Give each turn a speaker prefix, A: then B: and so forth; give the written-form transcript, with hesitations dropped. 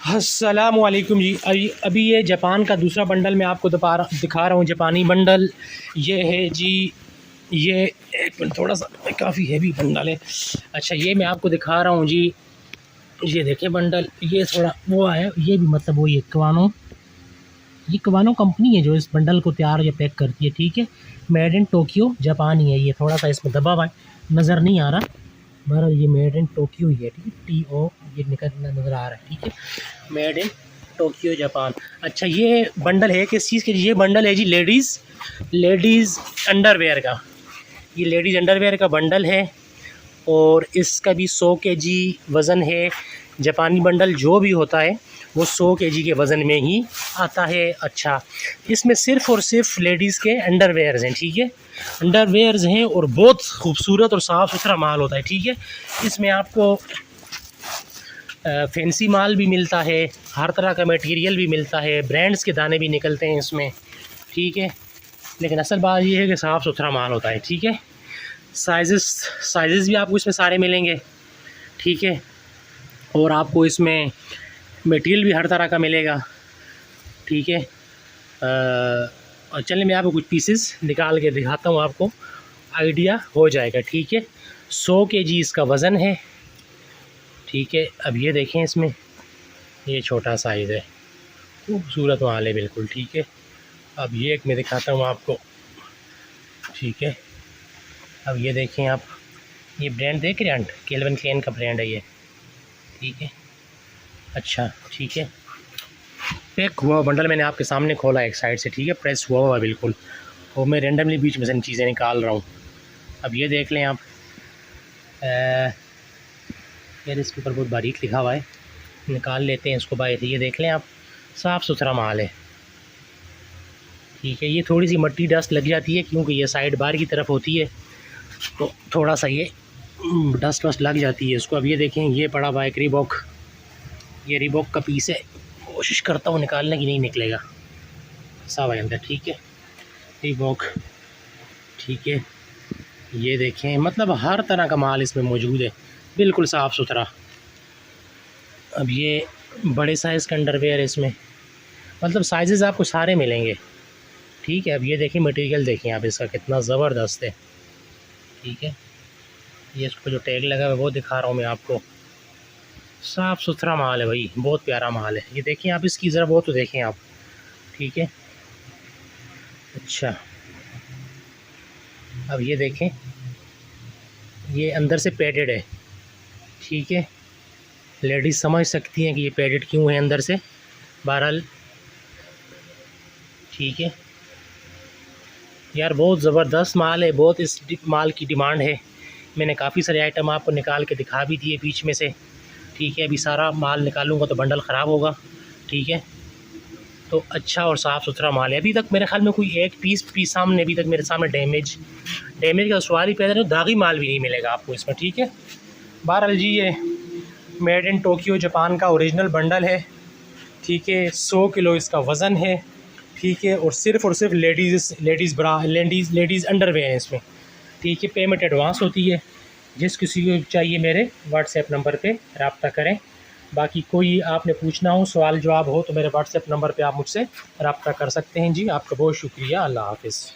A: अस्सलाम वालेकुम जी। अभी ये जापान का दूसरा बंडल मैं आपको दिखा रहा हूँ। जापानी बंडल ये है जी। ये एक मिनट, थोड़ा सा काफ़ी हैवी बंडल है। अच्छा, ये मैं आपको दिखा रहा हूँ जी। ये देखें बंडल, ये थोड़ा वो है, ये भी मतलब वो ये कवानो कंपनी है जो इस बंडल को तैयार या पैक करती है। ठीक है, मेड इन टोक्यो जापान ही है। ये थोड़ा सा इसमें दबा हुआ है, नज़र नहीं आ रहा। बहरहाल ये मेड इन टोक्यो ही है। ठीक है, TO ये नज़र आ रहा है। ठीक है, मेड इन टोक्यो जापान। अच्छा, ये बंडल है किस चीज़ के? ये बंडल है जी लेडीज़ अंडरवेयर का। ये लेडीज़ अंडरवेयर का बंडल है और इसका भी 100 kg वज़न है। जापानी बंडल जो भी होता है वो 100 kg के वज़न में ही आता है। अच्छा, इसमें सिर्फ़ और सिर्फ लेडीज़ के अंडरवेयर्स हैं। ठीक है, अंडरवेयर्स हैं और बहुत खूबसूरत और साफ़ सुथरा माल होता है। ठीक है, इसमें आपको फैंसी माल भी मिलता है, हर तरह का मटेरियल भी मिलता है, ब्रांड्स के दाने भी निकलते हैं इसमें। ठीक है, लेकिन असल बात ये है कि साफ़ सुथरा माल होता है। ठीक है, साइज़ भी आपको इसमें सारे मिलेंगे। ठीक है, और आपको इसमें मटेरियल भी हर तरह का मिलेगा। ठीक है, और चलिए मैं आपको कुछ पीसेस निकाल के दिखाता हूँ, आपको आइडिया हो जाएगा। ठीक है, 100 kg इसका वज़न है। ठीक है, अब ये देखें, इसमें ये छोटा साइज़ है, खूबसूरत माल है बिल्कुल। ठीक है, अब ये एक मैं दिखाता हूँ आपको। ठीक है, अब ये देखें आप, ये ब्रांड देख रहे हैं, केल्विन क्लेन का ब्रांड है ये। ठीक है, अच्छा ठीक है, पैक हुआ बंडल मैंने आपके सामने खोला एक साइड से। ठीक है, प्रेस हुआ बिल्कुल, और मैं रेंडमली बीच में से चीज़ें निकाल रहा हूँ। अब ये देख लें आप, यार इसके ऊपर बहुत बारीक लिखा हुआ है, निकाल लेते हैं इसको बाहर। ये देख लें आप, साफ़ सुथरा माल है। ठीक है, ये थोड़ी सी मट्टी डस्ट लग जाती है क्योंकि ये साइड बाहर की तरफ होती है, तो थोड़ा सा ये डस्ट वस्ट लग जाती है इसको। अब ये देखें, ये पड़ा हुआ एक रीबॉक, ये रीबॉक का पीस है। कोशिश करता हूँ निकालने की, नहीं निकलेगा सब है अंदर। ठीक है, रीबॉक। ठीक है, ये देखें, मतलब हर तरह का माल इसमें मौजूद है, बिल्कुल साफ़ सुथरा। अब ये बड़े साइज़ का अंडरवेयर है इसमें, मतलब साइज़ आपको सारे मिलेंगे। ठीक है, अब ये देखें मटेरियल देखें आप इसका कितना ज़बरदस्त है। ठीक है, ये इसको जो टैग लगा हुआ है वो दिखा रहा हूँ मैं आपको। साफ़ सुथरा माल है भाई, बहुत प्यारा माल है। ये देखें आप, इसकी ज़रा बहुत तो देखें आप। ठीक है, अच्छा अब ये देखें, ये अंदर से पैडेड है। ठीक है, लेडीज़ समझ सकती हैं कि ये पैडेड क्यों है अंदर से, बहरहाल। ठीक है यार, बहुत ज़बरदस्त माल है, बहुत इस माल की डिमांड है। मैंने काफ़ी सारे आइटम आपको निकाल के दिखा भी दिए बीच में से। ठीक है, अभी सारा माल निकालूंगा तो बंडल ख़राब होगा। ठीक है, तो अच्छा और साफ़ सुथरा माल है। अभी तक मेरे ख्याल में कोई एक पीस सामने, अभी तक मेरे सामने डैमेज का सवाल ही पैदा नहीं, दागी माल भी नहीं मिलेगा आपको इसमें। ठीक है, बहरहाल जी, ये मेड इन टोक्यो जापान का ओरिजिनल बंडल है। ठीक है, 100 किलो इसका वज़न है। ठीक है, और सिर्फ लेडीज़ अंडरवेयर है इसमें। ठीक है, पेमेंट एडवांस होती है। जिस किसी को चाहिए मेरे व्हाट्सएप नंबर पे रब्ता करें। बाकी कोई आपने पूछना हो, सवाल जवाब हो, तो मेरे व्हाट्सएप नंबर पे आप मुझसे रब्ता कर सकते हैं जी। आपका बहुत शुक्रिया, अल्लाह हाफ़िज़।